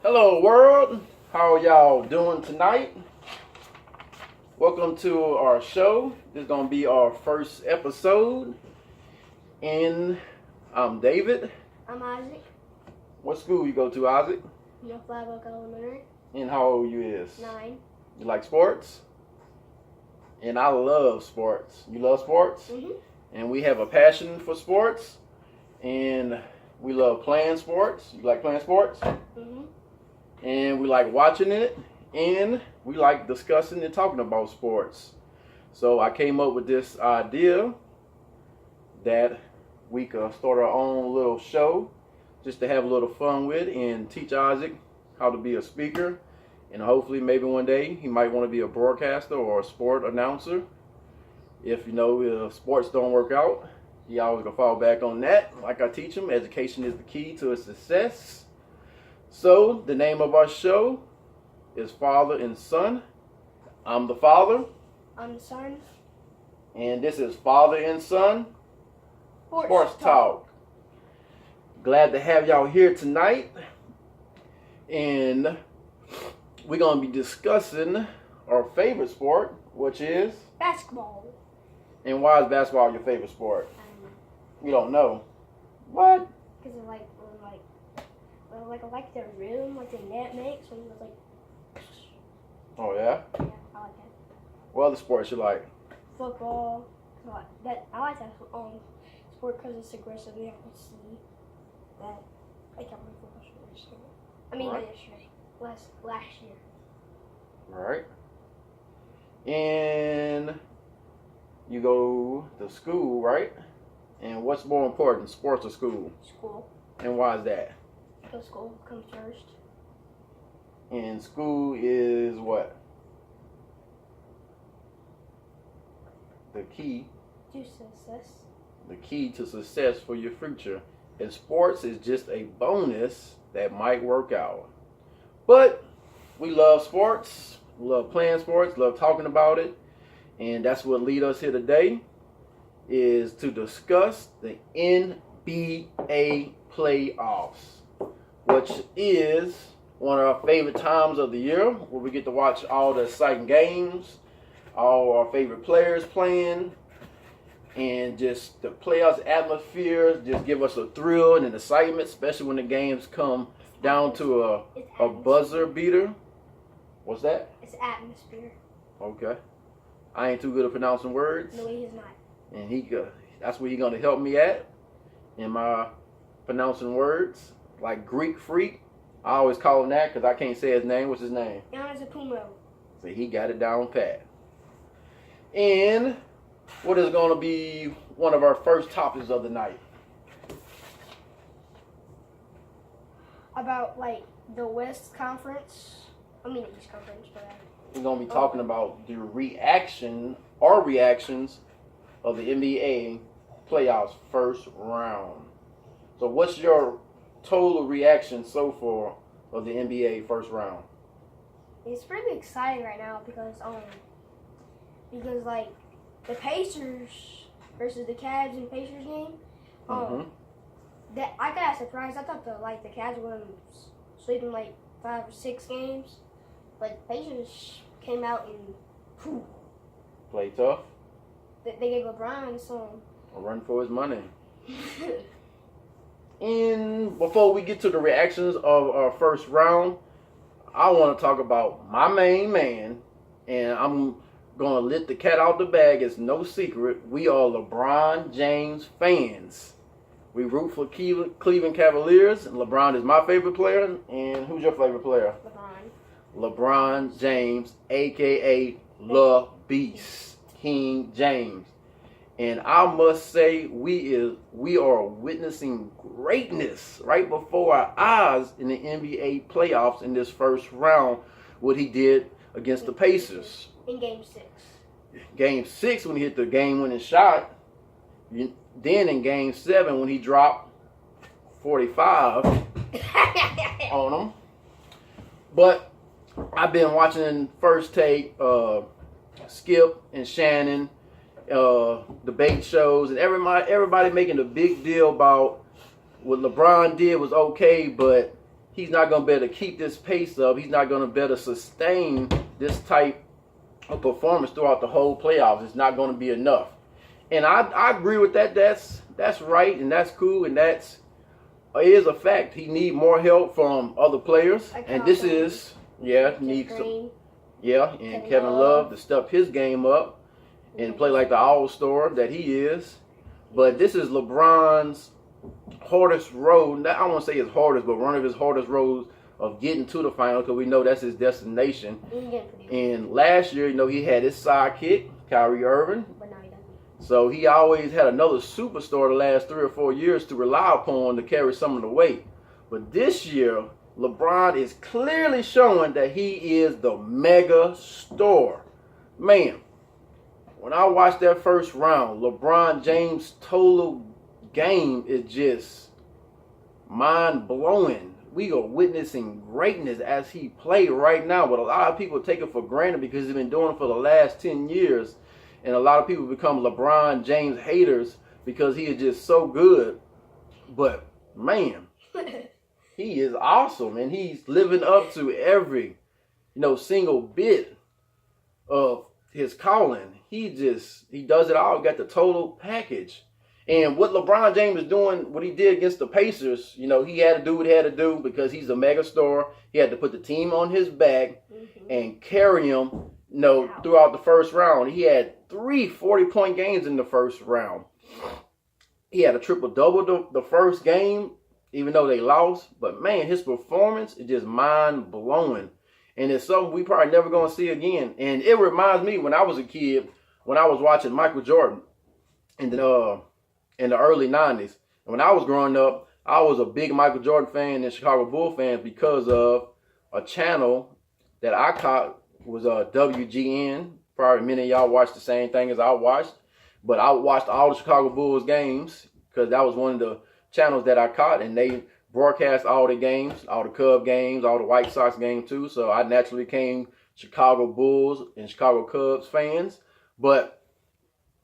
Hello world, how are y'all doing tonight? Welcome to our show. This is going to be our first episode. And I'm David. I'm Isaac. What school you go to, Isaac? Flag Oak Elementary. And how old you is? 9. You like sports? And I love sports. You love sports? Mm-hmm. And we have a passion for sports. And we love playing sports. You like playing sports? Mm-hmm. And we like watching it. And we like discussing and talking about sports. So I came up with this idea that we could start our own little show just to have a little fun with and teach Isaac how to be a speaker. And hopefully maybe one day he might want to be a broadcaster or a sport announcer. If if sports don't work out, he always gonna fall back on that. Like I teach him, education is the key to his success. So the name of our show is Father and Son. I'm the father. I'm the son. And this is Father and Son Sports Talk. Glad to have y'all here tonight. And we're going to be discussing our favorite sport, which is? Basketball. And why is basketball your favorite sport? You don't know. What? Because I like the rhythm, like the net makes when it's like. Oh, yeah? Yeah, I like that. What other sports you like? Football. I like that sport because it's aggressive. You have to see that. I can't play football yesterday. Not yesterday. Last year. All right. And you go to school, right? And what's more important, sports or school? School. And why is that? Because school comes first. And school is what? The key. To success. The key to success for your future. And sports is just a bonus that might work out. But we love sports. We love playing sports. Love talking about it. And that's what lead us here today is to discuss the NBA playoffs, which is one of our favorite times of the year where we get to watch all the exciting games, all our favorite players playing, and just the playoffs atmosphere just give us a thrill and an excitement, especially when the games come down to a buzzer beater. What's that? It's atmosphere. Okay. I ain't too good at pronouncing words. No, he's not. And that's where he's gonna help me at in my pronouncing words. Like Greek freak. I always call him that because I can't say his name. What's his name? Giannis Apumo. So he got it down pat. And what is going to be one of our first topics of the night? About the West Conference. The East Conference, but. We're going to be talking about the reactions of the NBA playoffs first round. So what's your total reaction so far of the NBA first round? It's pretty exciting right now because the Pacers versus the Cavs in Pacers game. That I got surprised. I thought the Cavs were gonna sweep in 5 or 6 games, but Pacers came out and Play tough. They gave LeBron some A run for his money. And before we get to the reactions of our first round, I want to talk about my main man, and I'm going to let the cat out the bag. It's no secret. We are LeBron James fans. We root for Cleveland Cavaliers, and LeBron is my favorite player. And who's your favorite player? LeBron James, a.k.a. Le Beast, King James. And I must say, we are witnessing greatness right before our eyes in the NBA playoffs in this first round, what he did against the Pacers. In Game 6. Game 6 when he hit the game-winning shot. Then in Game 7 when he dropped 45 on them. But I've been watching First Take, Skip and Shannon, debate shows, and everybody making a big deal about what LeBron did was okay, but he's not going to be able to keep this pace up. He's not going to be able to sustain this type of performance throughout the whole playoffs. It's not going to be enough. And I agree with that. That's right, and that's cool, and it is a fact. He need more help from other players, and this is needs some, and Kevin Love to step his game up and play like the all-star that he is. But this is LeBron's hardest road. I don't want to say his hardest, but one of his hardest roads of getting to the final, because we know that's his destination. And last year, he had his sidekick, Kyrie Irving. But now he doesn't. So he always had another superstar the last 3 or 4 years to rely upon to carry some of the weight. But this year, LeBron is clearly showing that he is the mega star. Man, when I watched that first round, LeBron James' total game is just mind-blowing. We are witnessing greatness as he played right now, but a lot of people take it for granted because he's been doing it for the last 10 years. And a lot of people become LeBron James haters because he is just so good. But, man, he is awesome. And he's living up to every, single bit of his calling. He does it all. Got the total package. And what LeBron James is doing, what he did against the Pacers, he had to do what he had to do because he's a mega star. He had to put the team on his back and carry him, throughout the first round. He had 3 40-point games in the first round. He had a triple-double the first game, even though they lost. But, man, his performance is just mind-blowing. And it's something we probably never going to see again. And it reminds me when I was a kid, when I was watching Michael Jordan in the early 90s. And when I was growing up, I was a big Michael Jordan fan and Chicago Bulls fan because of a channel that I caught was WGN. Probably many of y'all watched the same thing as I watched. But I watched all the Chicago Bulls games because that was one of the channels that I caught. And they broadcast all the games, all the Cub games, all the White Sox games too. So I naturally became Chicago Bulls and Chicago Cubs fans. But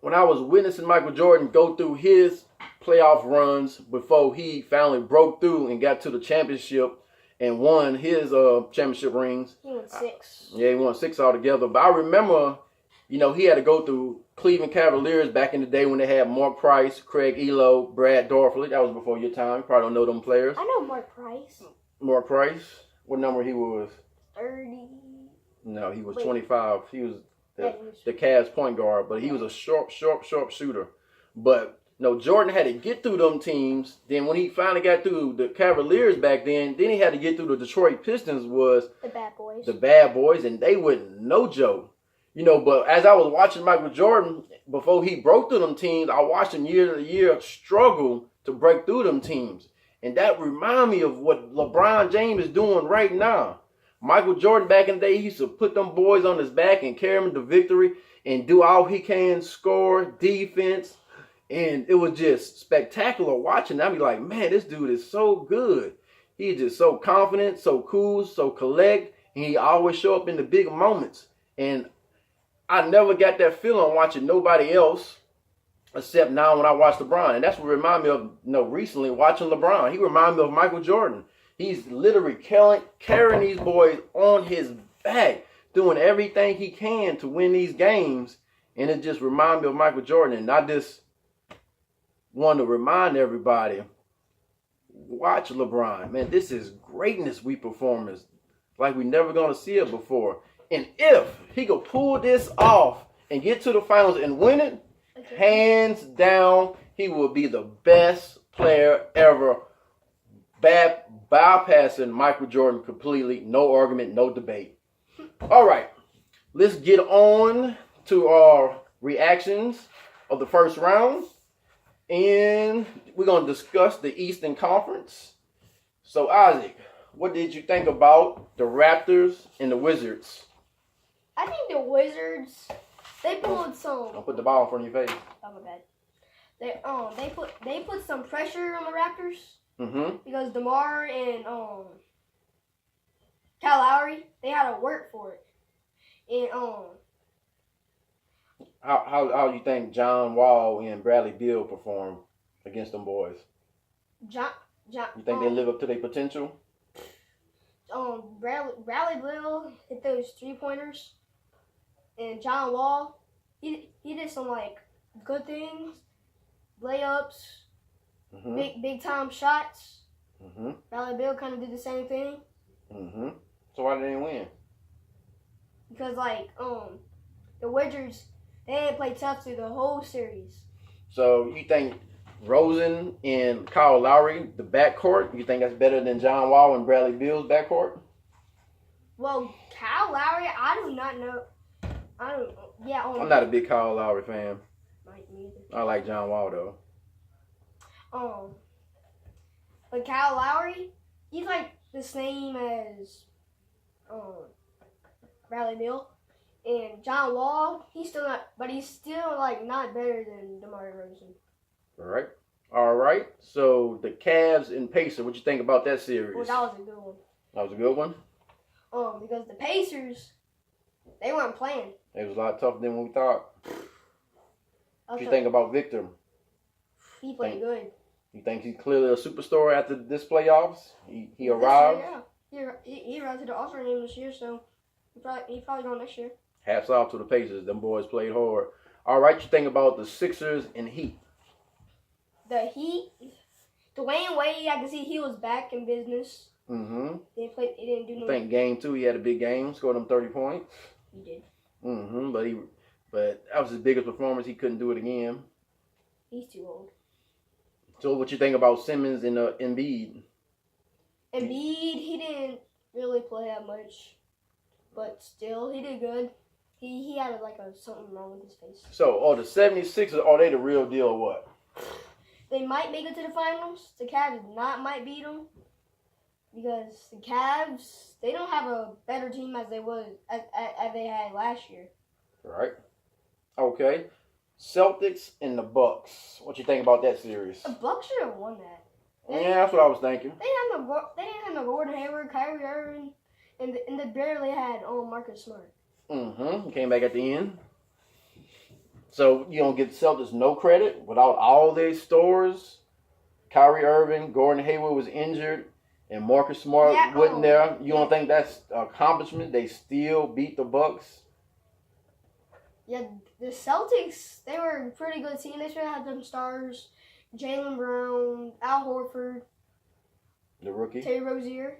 when I was witnessing Michael Jordan go through his playoff runs before he finally broke through and got to the championship and won his championship rings. He won 6. He won 6 altogether. But I remember, he had to go through Cleveland Cavaliers back in the day when they had Mark Price, Craig Elo, Brad Dorfley. That was before your time. You probably don't know them players. I know Mark Price. Mark Price? What number he was? 30. No, he was 25. He was the Cavs point guard, but he was a sharp shooter. But Jordan had to get through them teams. Then when he finally got through the Cavaliers back then he had to get through the Detroit Pistons, was the bad boys. The bad boys, and they were no joke. But as I was watching Michael Jordan before he broke through them teams, I watched him year to year struggle to break through them teams. And that remind me of what LeBron James is doing right now. Michael Jordan back in the day, he used to put them boys on his back and carry them to victory and do all he can, score, defense. And it was just spectacular watching. I'd be like, man, this dude is so good. He's just so confident, so cool, so collect. And he always show up in the big moments. And I never got that feeling watching nobody else except now when I watch LeBron. And that's what reminded me of, recently watching LeBron. He reminded me of Michael Jordan. He's literally carrying these boys on his back, doing everything he can to win these games. And it just reminded me of Michael Jordan. And I just want to remind everybody, watch LeBron. Man, this is greatness we performance like we never going to see it before. And if he could pull this off and get to the finals and win it, hands down, he will be the best player ever, bypassing Michael Jordan completely. No argument, no debate. All right, let's get on to our reactions of the first round. And we're going to discuss the Eastern Conference. So, Isaac, what did you think about the Raptors and the Wizards? I think the Wizards, they pulled some. Don't put the ball in front of your face. Oh, my bad. They put some pressure on the Raptors. Mm-hmm. Because DeMar and Kyle Lowry, they had to work for it. And how do you think John Wall and Bradley Beal perform against them boys? You think they live up to their potential? Bradley Beal hit those 3-pointers, and John Wall, he did some like good things, layups, big time shots. Bradley Beal kind of did the same thing. So why didn't they win? Because like the Wizards, they didn't play tough through the whole series. So you think Rosen and Kyle Lowry, the backcourt, you think that's better than John Wall and Bradley Beal's backcourt? Well, Kyle Lowry, I do not know. I don't. Yeah, I'm not a big Kyle Lowry fan. Neither. I like John Wall though. But Kyle Lowry, he's like the same as Bradley Beal, and John Wall, he's still like not better than DeMar DeRozan. All right. So the Cavs and Pacers, what you think about that series? Well, that was a good one. That was a good one. Because the Pacers, they weren't playing. It was a lot tougher than we thought. What you think about Victor? He played good. You think he's clearly a superstar after this playoffs? He arrived? Yeah. He arrived to the All-Star game this year, so he probably going next year. Hats off to the Pacers. Them boys played hard. All right, you think about the Sixers and Heat? The Heat, Dwayne Wade, I can see he was back in business. He didn't do no. I think game 2 he had a big game, scored them 30 points. He did. But that was his biggest performance. He couldn't do it again. He's too old. So what you think about Simmons and Embiid? Embiid, he didn't really play that much, but still, he did good. He had something wrong with his face. So are the 76ers, are they the real deal or what? They might make it to the finals. The Cavs might beat them. Because the Cavs, they don't have a better team as they had last year. Right. Okay. Celtics and the Bucks. What you think about that series? The Bucks should have won that. That's what I was thinking. They didn't have no Gordon Hayward, Kyrie Irving, and they barely had Marcus Smart. He came back at the end. So you don't give the Celtics no credit without all their stars. Kyrie Irving, Gordon Hayward was injured, and Marcus Smart wasn't there. You don't think that's an accomplishment? They still beat the Bucks. Yeah, the Celtics, they were a pretty good team. They should have had them stars. Jaylen Brown, Al Horford. The rookie. Terry Rozier.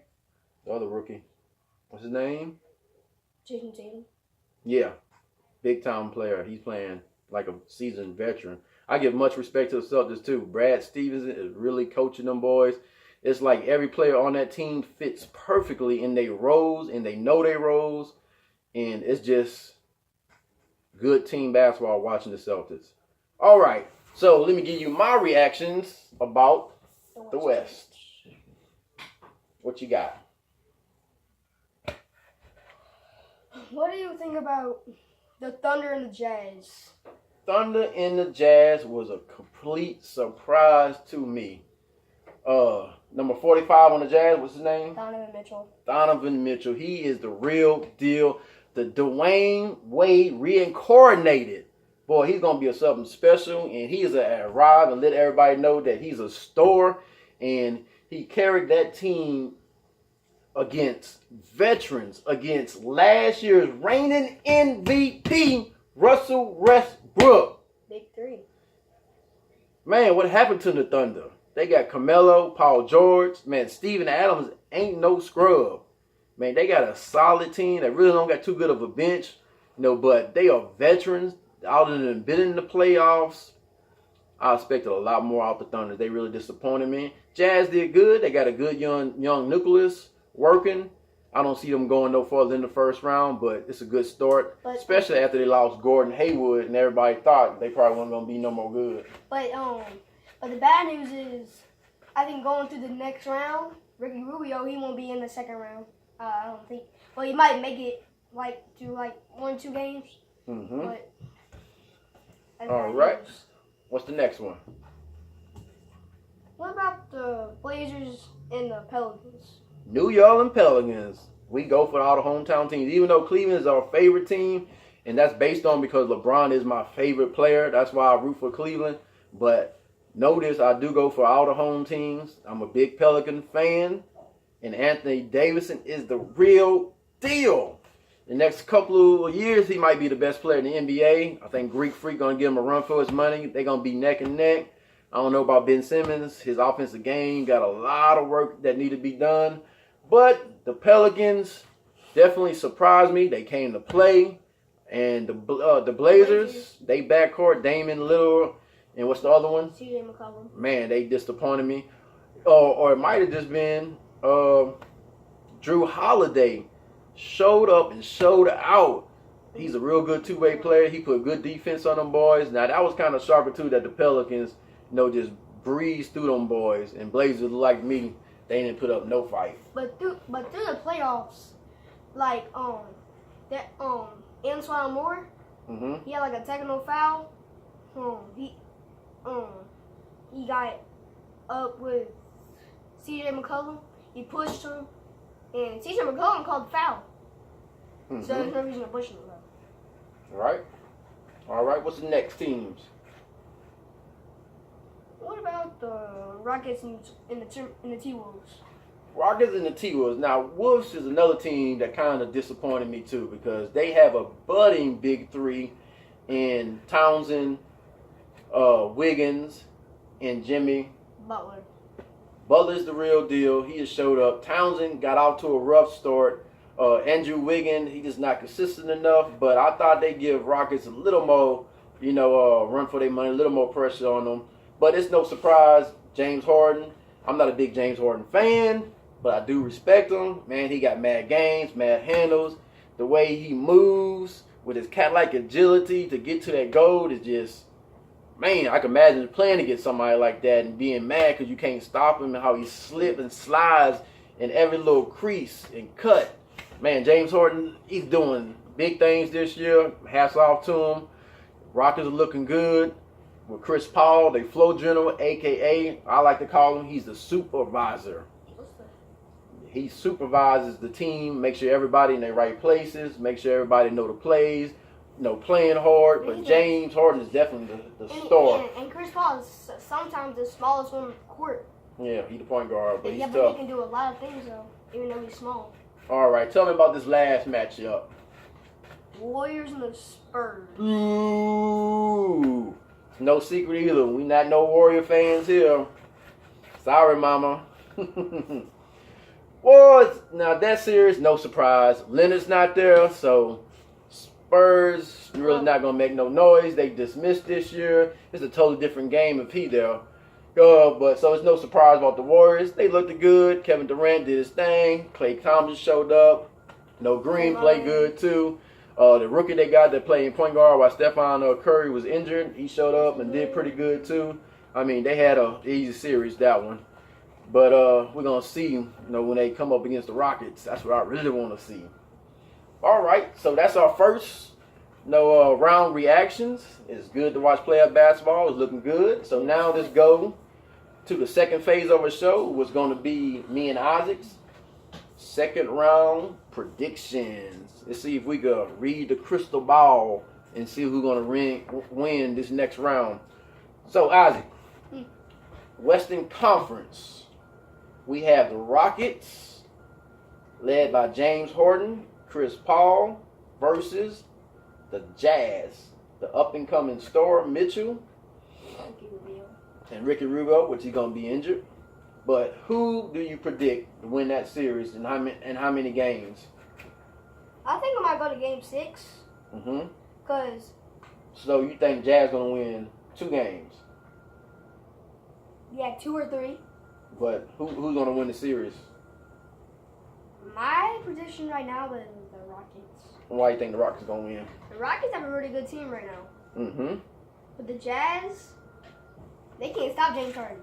The other rookie. What's his name? Jason Tatum. Yeah. Big time player. He's playing like a seasoned veteran. I give much respect to the Celtics too. Brad Stevenson is really coaching them boys. It's like every player on that team fits perfectly in their roles, and they know their roles. And it's just good team basketball watching the Celtics. All right. So let me give you my reactions about the West. What you got? What do you think about the Thunder and the Jazz? Thunder and the Jazz was a complete surprise to me. Number 45 on the Jazz, what's his name? Donovan Mitchell. He is the real deal. The Dwayne Wade reincarnated. Boy, he's going to be something special. And he is arrive and let everybody know that he's a star. And he carried that team against veterans, against last year's reigning MVP, Russell Westbrook. Big three. Man, what happened to the Thunder? They got Carmelo, Paul George. Man, Steven Adams ain't no scrub. Man, they got a solid team. They really don't got too good of a bench. But they are veterans. Out of them been in the playoffs. I expected a lot more out the Thunder. They really disappointed me. Jazz did good. They got a good young nucleus working. I don't see them going no further in the first round, but it's a good start. Especially after they lost Gordon Hayward and everybody thought they probably weren't going to be no more good. But the bad news is, I think going through the next round, Ricky Rubio, he won't be in the second round. I don't think. Well, he might make it to 1 or 2 games. But all right. What's the next one? What about the Blazers and the Pelicans? New Orleans Pelicans. We go for all the hometown teams. Even though Cleveland is our favorite team, and that's based on because LeBron is my favorite player. That's why I root for Cleveland. But notice I do go for all the home teams. I'm a big Pelican fan. and Anthony Davidson is the real deal. The next couple of years, he might be the best player in the NBA. I think Greek Freak going to give him a run for his money. They're going to be neck and neck. I don't know about Ben Simmons. His offensive game got a lot of work that need to be done. But the Pelicans definitely surprised me. They came to play. And the Blazers, they backcourt, Damian Lillard, and what's the other one? CJ McCollum. Man, they disappointed me. Or it might have just been Drew Holiday showed up and showed out. He's a real good two-way player. He put good defense on them boys. Now, that was kind of sharper, too, that the Pelicans, just breezed through them boys. And Blazers, like me, they didn't put up no fight. But through the playoffs, like, Antoine Moore, he had, like, a technical foul. He got up with CJ McCollum. He pushed him. And CJ McCollum called the foul. So there's no reason to push him, though. All right. What's the next teams? What about the Rockets and the T-Wolves? Rockets and the T-Wolves. Now, Wolves is another team that kind of disappointed me, too, because they have a budding big three in Townsend, Wiggins, and Jimmy Butler. Butler's the real deal. He has showed up. Townsend got off to a rough start. Andrew Wiggins, he just not consistent enough. But I thought they'd give Rockets a little more, run for their money, a little more pressure on them. But it's no surprise, James Harden. I'm not a big James Harden fan, but I do respect him. Man, he got mad games, mad handles. The way he moves with his cat-like agility to get to that goal is just... Man, I can imagine playing against somebody like that and being mad because you can't stop him and how he slips and slides in every little crease and cut. Man, James Harden, he's doing big things this year. Hats off to him. Rockets are looking good. With Chris Paul, they flow general, a.k.a. I like to call him, he's the supervisor. He supervises the team, make sure everybody in their right places, make sure everybody know the plays. Playing hard, but James Harden is definitely the star. And Chris Paul is sometimes the smallest one on the court. Yeah, he's the point guard, but he's tough. But he can do a lot of things, though, even though he's small. All right, tell me about this last matchup. Warriors and the Spurs. Ooh, no secret either. We not no Warrior fans here. Sorry, mama. Well, now that series, no surprise. Leonard's not there, so... Spurs really not going to make no noise. They dismissed this year. It's a totally different game if he there. But so it's no surprise about the Warriors. They looked good. Kevin Durant did his thing. Klay Thompson showed up. Green played good too. The rookie they got that playing point guard while Stephen Curry was injured, he showed up and did pretty good too. I mean, they had a easy series, that one. But we're going to see, when they come up against the Rockets. That's what I really want to see. All right, so that's our first round reactions. It's good to watch playoff basketball. It's looking good. So now let's go to the second phase of our show, was going to be me and Isaac's second round predictions. Let's see if we can read the crystal ball and see who's going to win this next round. So, Isaac, Western Conference, we have the Rockets, led by James Harden, Chris Paul, versus the Jazz, the up-and-coming star Mitchell, and Ricky Rubio, which he's going to be injured. But who do you predict to win that series and how many games? I think I might go to Game 6. Because... So you think Jazz going to win 2 games? Yeah, 2 or 3. But who's going to win the series? My prediction right now is the Rockets. Why do you think the Rockets going to win? The Rockets have a really good team right now. But the Jazz, they can't stop James Harden.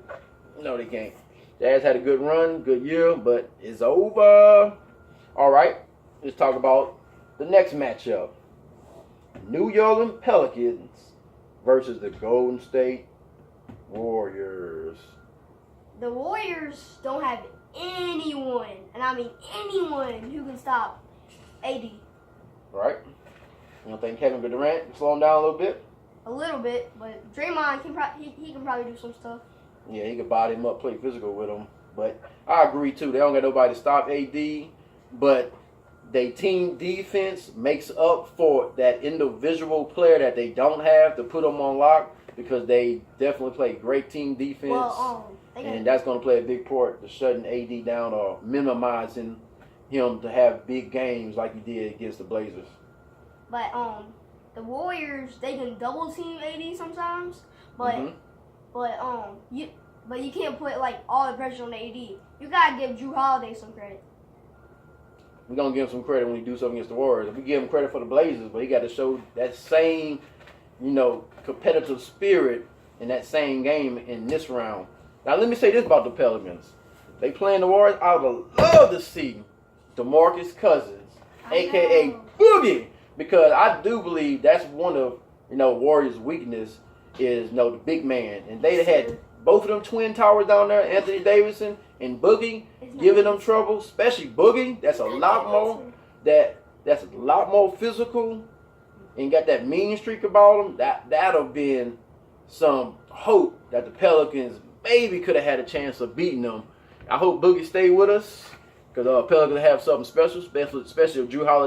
No, they can't. Jazz had a good run, good year, but it's over. All right, let's talk about the next matchup. New Orleans Pelicans versus the Golden State Warriors. The Warriors don't have anyone, and I mean anyone, who can stop AD. Right. You don't think Kevin Durant can slow him down a little bit? A little bit, but Draymond he can probably do some stuff. Yeah, he could body him up, play physical with him. But I agree too. They don't got nobody to stop AD, but they team defense makes up for that individual player that they don't have to put them on lock, because they definitely play great team defense. And that's going to play a big part to shutting AD down or minimizing him to have big games like he did against the Blazers. But the Warriors, they can double team AD sometimes, but you can't put like all the pressure on the AD. You gotta give Drew Holiday some credit. We're gonna give him some credit when he do something against the Warriors. We give him credit for the Blazers, but he got to show that same, competitive spirit in that same game in this round. Now let me say this about the Pelicans. They playing the Warriors. I would love to see DeMarcus Cousins, aka Boogie, because I do believe that's one of Warriors' weakness is the big man, and they had both of them twin towers down there, Anthony Davidson and Boogie, giving them trouble. Especially Boogie, that's a lot more physical, and got that mean streak about him. That'll been some hope that the Pelicans maybe could have had a chance of beating them. I hope Boogie stay with us, because Pelicans have something special, especially if Drew Holiday